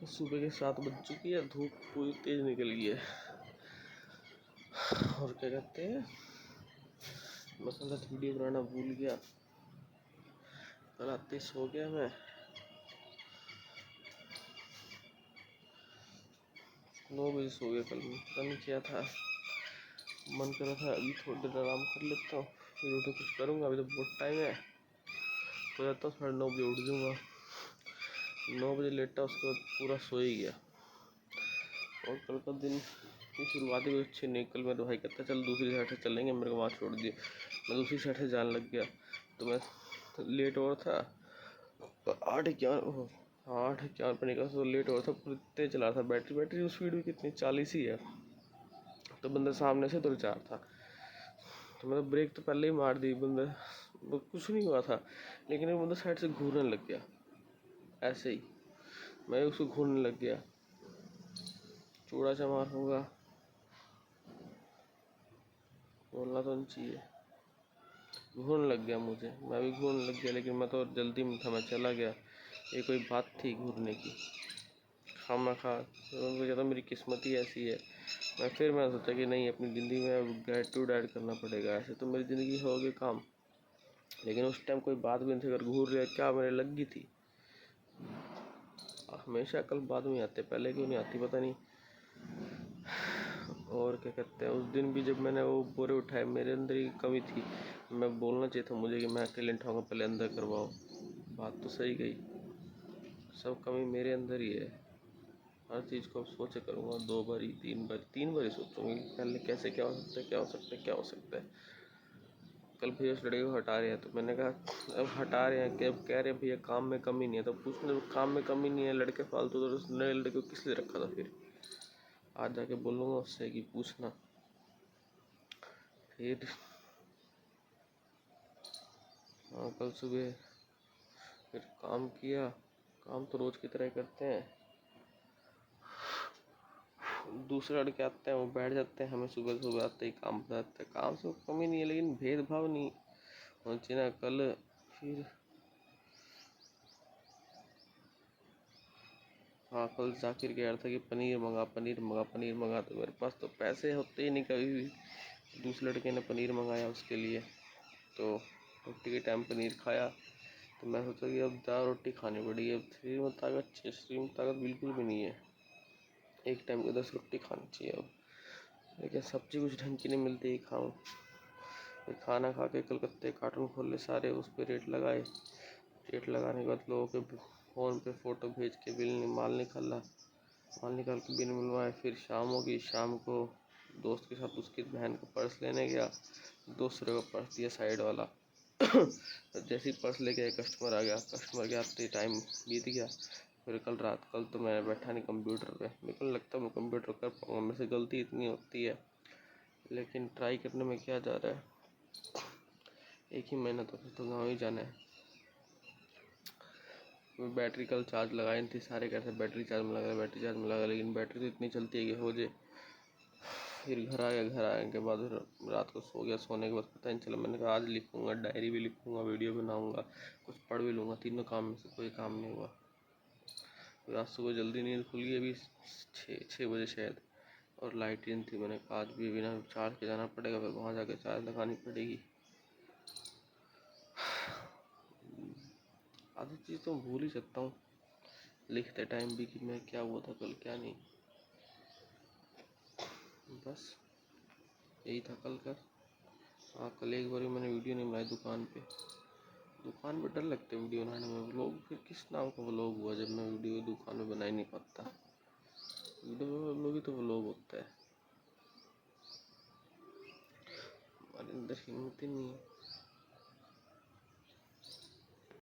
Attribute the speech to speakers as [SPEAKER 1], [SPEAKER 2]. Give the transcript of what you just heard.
[SPEAKER 1] तो सुबह के 7 बज चुकी है, धूप पूरी तेज निकल गई है। और क्या कहते हैं, मसाला वीडियो बनाना भूल गया। कल आते सो गया मैं, 9 बजे सो गया कल। पता नहीं क्या था, मन कर रहा था अभी थोड़ी देर आराम कर लेता हूँ, फिर उठ कुछ करूँगा। अभी तो बहुत टाइम है, तो जाता हूँ 9:30 बजे उठ जाऊँगा। 9 बजे लेटा, उसके बाद पूरा सो ही गया। और कल का दिन की शुरुआत भी अच्छी नहीं। कल मेरे भाई कहता चल दूसरी साइड से चलेंगे, मेरे को वहाँ छोड़ दिए। मैं दूसरी साइड से जाने लग गया, तो मैं लेट और था। 8:51 पर निकला, तो लेट और था, पूरी तेज चला था। बैटरी स्पीड भी कितनी 40 ही है। तो बंदा सामने से 2-4 था, तो मैं ब्रेक तो पहले ही मार दी। बंदा कुछ नहीं हुआ था, लेकिन वो बंदा साइड से घूरने लग गया। ऐसे ही मैं उसको घूरने लग गया, चूड़ा चमार होगा, बोलना तो नहीं चाहिए। घूरने लग गया मुझे, मैं भी घूरने लग गया, लेकिन मैं तो जल्दी में था, मैं चला गया। ये कोई बात थी घूरने की? खामखा तो तो मेरी किस्मत ही ऐसी है। मैं सोचा कि नहीं, अपनी ज़िंदगी में अब ग्रेटिट्यूड ऐड करना पड़ेगा। ऐसे तो मेरी ज़िंदगी हो गई काम, लेकिन उस टाइम कोई बात भी नहीं थी। अगर घूर रहा क्या मेरे लग गई थी। हमेशा कल बाद में आते, पहले क्यों नहीं आती पता नहीं। और क्या कहते हैं, उस दिन भी जब मैंने वो बोरे उठाए, मेरे अंदर ही कमी थी। मैं बोलना चाहिए था मुझे कि मैं अकेले उठाऊंगा, पहले अंदर करवाओ। बात तो सही गई, सब कमी मेरे अंदर ही है। हर चीज़ को अब सोचे करूँगा, 2 बारी 3 बारी सोचूंगी पहले कैसे, क्या हो सकता है, क्या हो सकता है, क्या हो सकता है। कल भैया उस लड़के को हटा रहे हैं, तो मैंने कहा अब हटा रहे हैं कि अब कह रहे हैं भैया काम में कमी नहीं है, तो पूछने काम में कमी नहीं है, लड़के फालतू, तो उस नए लड़के को किस लिए रखा था फिर? आज जाके बोलूँगा उससे कि पूछना। फिर हाँ, कल सुबह फिर काम किया। काम तो रोज़ की तरह करते हैं। दूसरे लड़के आते हैं, वो बैठ जाते हैं, हमें सुबह सुबह आते ही काम बताते हैं। काम से कमी नहीं है, लेकिन भेदभाव नहीं होना चाहिए ना। कल फिर हाँ, कल जाकिर कह रहा था कि पनीर मंगा, पनीर मंगा, पनीर मंगा। तो मेरे पास तो पैसे होते ही नहीं कभी भी। दूसरे लड़के ने पनीर मंगाया उसके लिए, तो रोटी के टाइम पनीर खाया। तो मैं सोचा कि अब दाल रोटी खानी पड़ेगी। अब शरीर में ताकत बिल्कुल भी नहीं है, एक टाइम की 10 रोटी खानी चाहिए अब। लेकिन सब्जी कुछ ढंग की नहीं मिलती, खाऊँ। फिर खाना खा के कलकत्ते कार्टून खोल ले सारे, उस पर रेट लगाए। रेट लगाने के बाद लोगों के फ़ोन पे फ़ोटो भेज के माल निकाल के बिल मिलवाए। फिर शाम होगी, शाम को दोस्त के साथ उसकी बहन का पर्स लेने गया। दूसरे को पर्स दिया साइड वाला। जैसे ही पर्स लेके आए, कस्टमर आ गया। कस्टमर के आते ही टाइम बीत गया। फिर कल तो मैं बैठा नहीं कंप्यूटर पे। मेरे को लगता मैं कंप्यूटर कर पाऊँगा, मेरे से गलती इतनी होती है, लेकिन ट्राई करने में क्या जा रहा है। एक ही महीना तो फिर तो गाँव ही जाना है। बैटरी कल चार्ज लगाई नहीं थी, सारे कैसे बैटरी चार्ज में लगा, लेकिन बैटरी तो इतनी चलती है कि हो जाए। फिर घर आ गया, घर आने के बाद रात को सो गया। सोने के बाद पता नहीं चला। मैंने कहा आज लिखूंगा, डायरी भी लिखूंगा, वीडियो बनाऊंगा, कुछ पढ़ भी लूँगा। तीनों काम में से कोई काम नहीं हुआ। फिर आज सुबह जल्दी नींद खुल गई, अभी 6 बजे शायद, और लाइट ही नहीं थी। मैंने कहा आज भी बिना चार्ज के जाना पड़ेगा, फिर वहाँ जाके चार्ज लगानी पड़ेगी। आधी चीज़ तो भूल ही सकता हूँ लिखते टाइम भी, कि मैं क्या हुआ था कल क्या नहीं। बस यही था कल का। हाँ, कल एक बार मैंने वीडियो नहीं बनाई दुकान पे डर लगता है वीडियो बनाने में। व्लॉग फिर किस नाम का व्लॉग हुआ जब मैं वीडियो दुकान में बना ही नहीं पाता। वीडियो व्लॉग ही तो व्लॉग होता है। हमारे अंदर हिम्मत ही नहीं है।